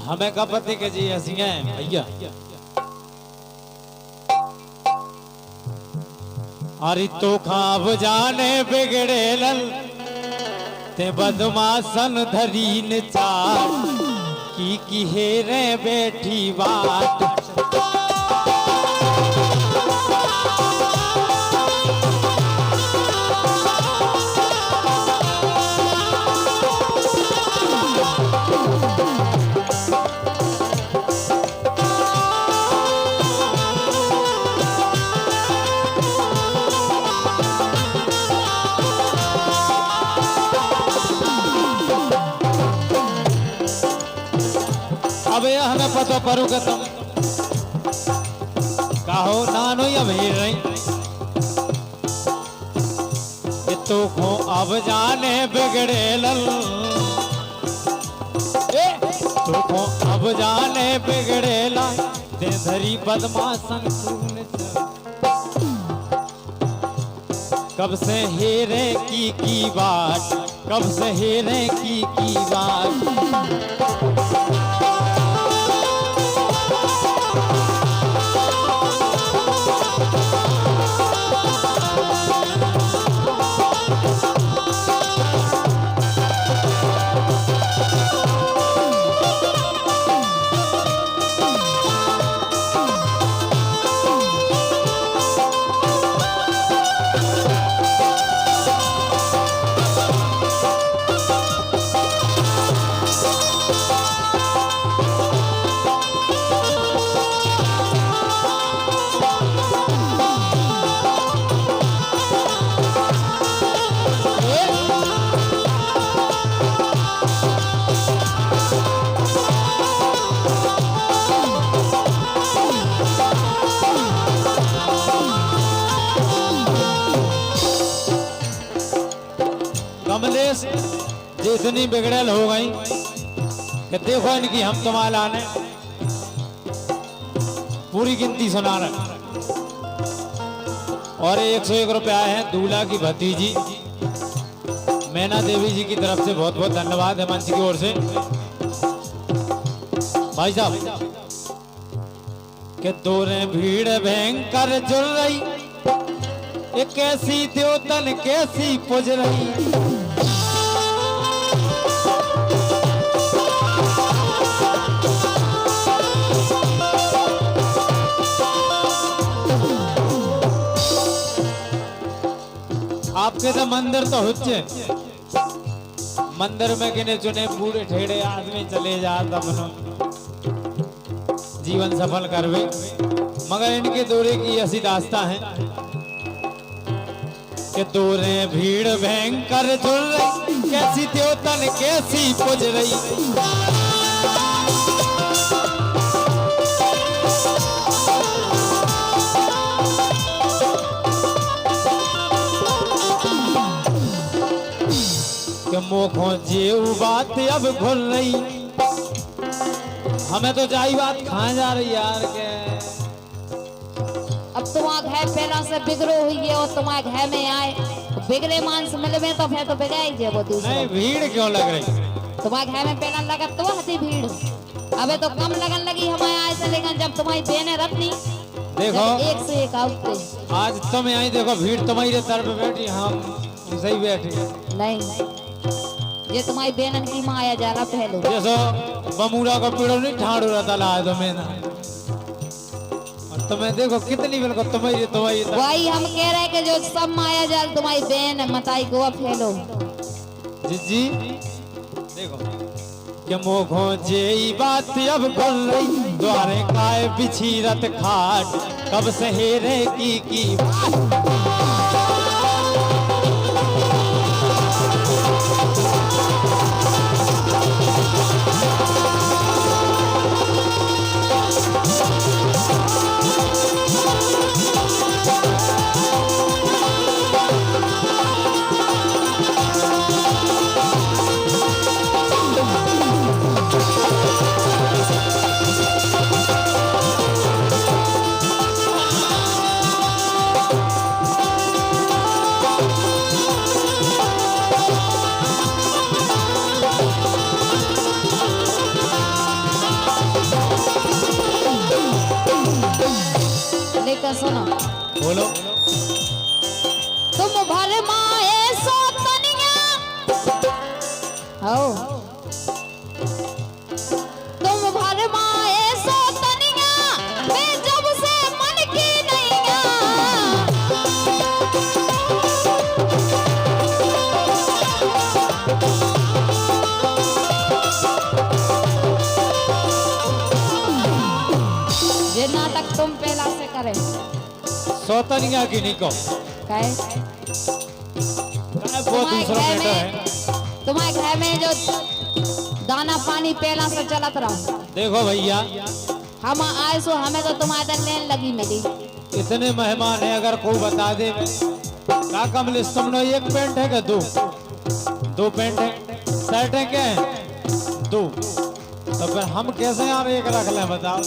हमें का पति के जी ऐसी हैं भैया। अरे तो खाब जाने बिगड़े लल ते बदमाशन धरीन चाट की हेरे बैठी बात। अब यह हमें पतो परू के तुम कहो नानो या भीड़ रही तो को अब जाने बिगड़े लल तो को अब जाने बिगड़े ला दे धरी बदमाशन सुन कब से हेरे की बात कब से हेरे की बात। कमलेश जितनी बिगड़ल हो गई कि देखो इनकी हम तुम्हारे लाने पूरी गिनती सुना रहे और 101 रुपया है दूल्हा की भतीजी मैना देवी जी की तरफ से बहुत बहुत धन्यवाद है मंच की ओर से। भाई साहब के दोरे भीड़ भयंकर जुड़ रही एक कैसी द्योतन कैसी पुज रही। आपके तो मंदिर तो हुच्चे मंदिर में गिने चुने पूरे ठेड़े आदमी चले जात अपनो जीवन सफल करवे मगर इनके दौरे की ऐसी दास्ता है कि दौरे भीड़ भयंकर जुड़ रही कैसी द्योतन कैसी पुज रही। मोखों जेऊ बात अब भूल रही हमें तो जाई बात कहाँ जा रही यार के। अब तुम्हारा घर पहला से बिगड़ो हुई है और तुम्हारे घर में आए तो बिगड़े मांस मिले में तो फिर तो बिगाई जे वो दूसरा। नहीं भीड़ क्यों लग रही तुम्हारे घर में पहला लगा तो हती भीड़ अबे तो कम लगन लगी हमारे आए से लेकिन जब तुम्हारी बहनें रखनी देखो एक से एक आउट आज तुम आई देखो भीड़ तुम्हारी तरफ बैठी हम सही बैठी नहीं ये तुम्हारी बहन की माया जाला पहले जैसो बमूरा का पेड़ो नहीं ठाड़ रहता ला तो मैं ना और तुम्हें देखो कितनी बिल्कुल तुम्हारी वही हम कह रहे हैं कि जो सब माया जाल तुम्हारी बहन है मताई को फैलो जी देखो कि मोखो जेई बात अब खुल रही द्वारे काय बिछी रत खाट कब सहेरे की बात। बोलो। तुम भर माए सोतनिया हो, तुम भर माए सोतनिया मैं जब से मन की नैया। ये नाटक तुम पहला से करे सौतनिया की निको काहे? वो दूसरा मैटर है। तुम्हारे घर में जो दाना पानी पहला से चलत रहा। देखो भैया, हम आए सो हमें तो तुम्हारे लेन लगी मिली। इतने मेहमान है, अगर कोई बता दे का कमलेश तुमने एक पेंट है क्या? दो पेंट है, शर्ट है क्या? दो। तो फिर हम कैसे यार एक रख लें बताओ?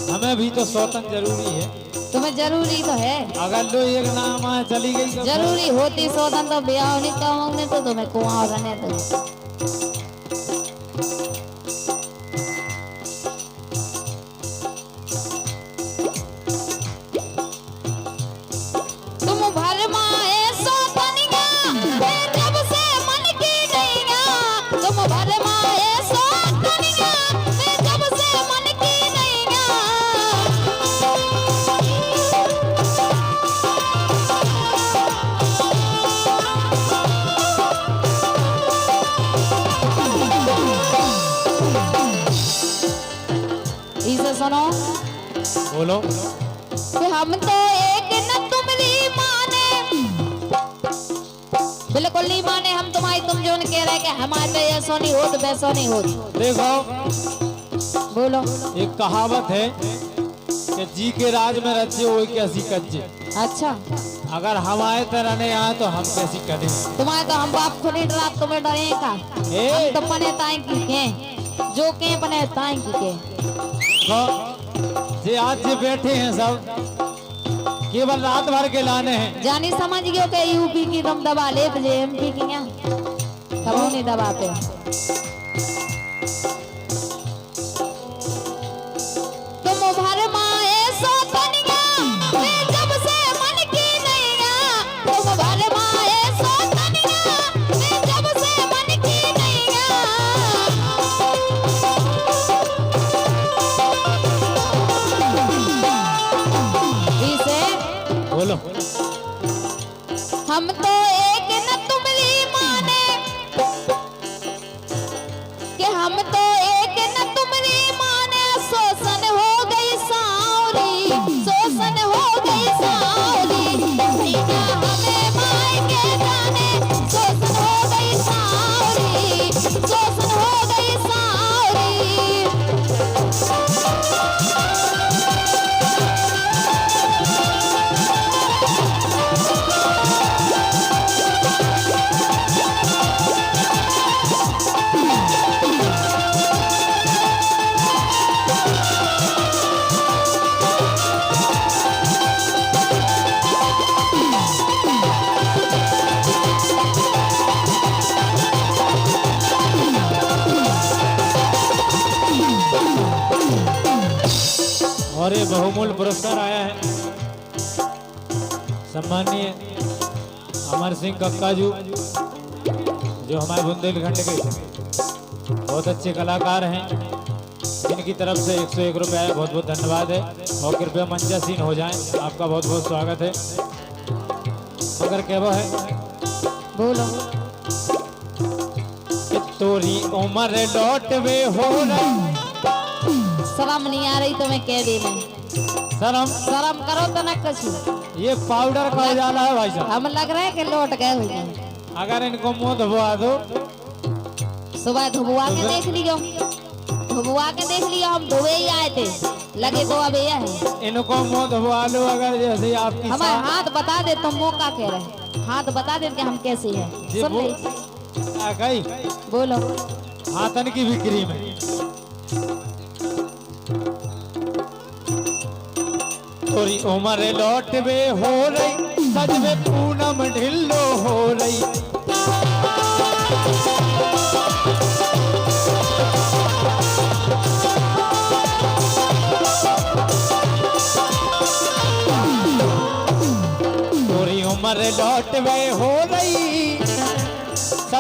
हमें भी तो सौतन जरूरी है। तुम्हें जरूरी तो है, अगर लो एक नाम आए चली गई तो जरूरी होती सौतन तो ब्याह नहीं कहूँगे तो तुम्हें कुआं रहने तो। तुम भर माए सोतनिया मैं जब से मन की नैया। तुम भर माए सोतनिया मैं जब से मन की नैया। इसे सुनो बोलो। कि हम तो एक न तुम्हारी माने, बिल्कुल नहीं माने हम तुम्हारी। तुम जो कह रहे कि हमारे तो ऐसा नहीं होत वैसा नहीं होत। देखो, बोलो। एक कहावत है कि जी के राज में रचे हुए कैसी कच्चे। अच्छा, अगर हमारे तरह नहीं आए तो हम कैसी करें? तुम्हारे तो हम बाप खुद ही डरा, तुम्हें डरे का? ए? हम तो पने ताई की के जो के पने ताई की के। तो जे आज जे बैठे हैं सब केवल रात भर के लाने हैं। जानी समझ गयो के यूपी की तुम दबा ले तो एमपी की यहाँ तब नहीं दबाते। तुम भर माए सोतनिया मैं जब से मन की नैया। तुम भर माए सोतनिया मैं जब से मन की नैया। इसे बोलो। हम तो एक न तुम्हारी माने, कि हम तो एक न तुम्हारी माने। शोषण हो गई सावरी, शोषण हो गई सावरी। सीना हमें माय के जाने, शोषण हो गई सावरी, शोषण हो गई सावरी। और ये बहुमूल्य पुरस्कार आया है सम्मानीय अमर सिंह कक्का जी, जो हमारे बुंदेलखंड के बहुत अच्छे कलाकार हैं, जिनकी तरफ से 101 रुपये बहुत बहुत धन्यवाद है। और कृपया मंचासीन हो जाएं, आपका बहुत बहुत स्वागत है। मगर क्या वो है? बोलो। कि तोरी उम्र लौटवे हो रही। शर्म नहीं आ रही तुम्हें कह दी मैं। शर्म शर्म करो तो ना कुछ। ये पाउडर का उजाला है भाई साहब। हम लग रहे हैं कि लौट गए हुए। अगर इनको मुंह धुआ दो। सुबह धुबुआ के देख लियो, धुबुआ के देख लियो। हम धुए ही आए थे, लगे तो अब ये है। इनको मुंह धुआ लो अगर जैसे आपकी हमारे हाथ बता दे तुम मुँह का कह रहे, हाथ बता दे कि हम कैसे हैं। सुन ले, आ गई बोलो। हाथन की बिक्री में तोरी उम्र लौटवे हो रही, सजवे पूनम ढिल्लो हो रही।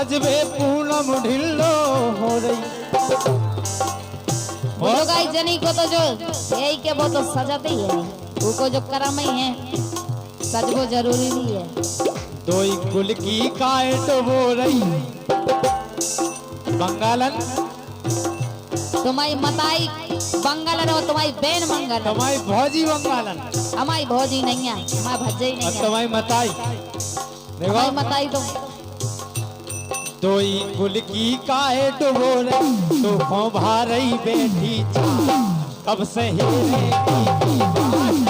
सजबे पूनम ढिल्लो हो रही। बोलो गाइस जनी को तो जो यही के वो तो सजाते ही है, उनको जो करम ही है सजबो जरूरी भी है। दोई कुल की काट वो रही बंगालन तुम्हारी मताई बंगालन और तुम्हारी बेन मंगल, तुम्हारी भौजी बंगालन, हमारी भौजी नहीं है, हमारा भज्जे ही नहीं है, तुम्हारी मताई हमारी देखो मताई तो दोई कुल की काट वो रही तो खो भारई बेटी चा कब से हीरे की बात।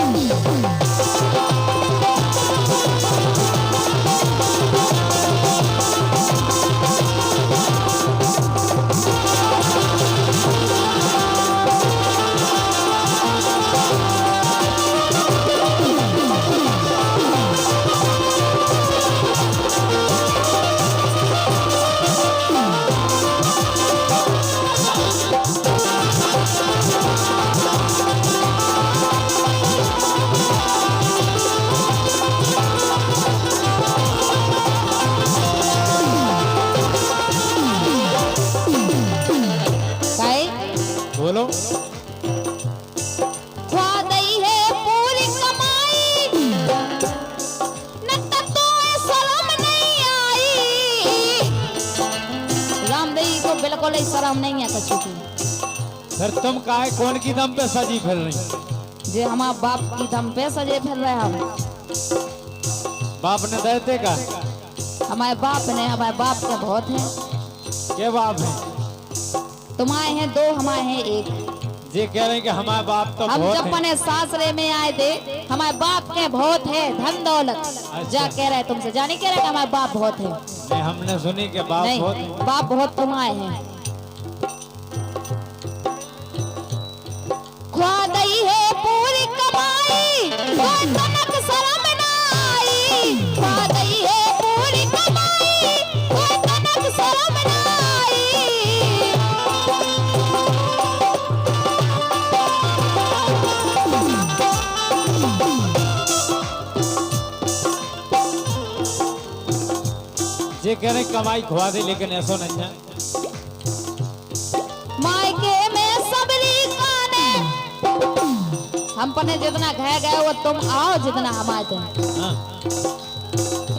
बोलो खा गई है पूरी कमाई न तो शर्म नहीं आई। रामदेवी को बिल्कुल ही शर्म नहीं है कछु की। सर तुम काहे कौन की दम पे सजी फिर रही? जे हमारे बाप की दम पे सजे फिर रहे हम। बाप ने देते का? हमारे बाप ने, हमारे बाप के बहुत हैं। के बाप है? तुम्हारे हैं दो, हमारे हैं एक। जे कह रहे हैं कि हमारे बाप तो हम बहुत जब है। अपने सासरे में आए थे हमारे बाप के बहुत है धन दौलत। जा कह रहे तुमसे, जाने कह रहे कि हमारे बाप बहुत है। नहीं हमने सुनी कि बाप नहीं, बहुत है। बाप बहुत तुम्हारे हैं। खा गई है पूरी कमाई कोई तनक शर्म ना आई। खा गई है पूरी कमाई कोई तनक शर्म ना आई। जे कह रहे हैं कमाई खुआ दे लेकिन ऐसा नहीं है। मायके में सबरी काने हम पने जितना कह गए वो तुम आओ जितना हम आए थे। हाँ।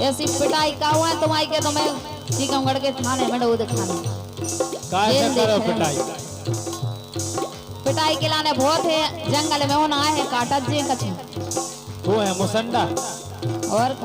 ऐसी पिटाई का हुआ है तुम्हारी के तुम्हें टीकमगढ़ के थाने में डूब दिखाने। काहे से करो देख रहे हैं। पिटाई? पिटाई के लाने बहुत है, जंगल में होना है काटा जी कछु वो है मुसंडा। और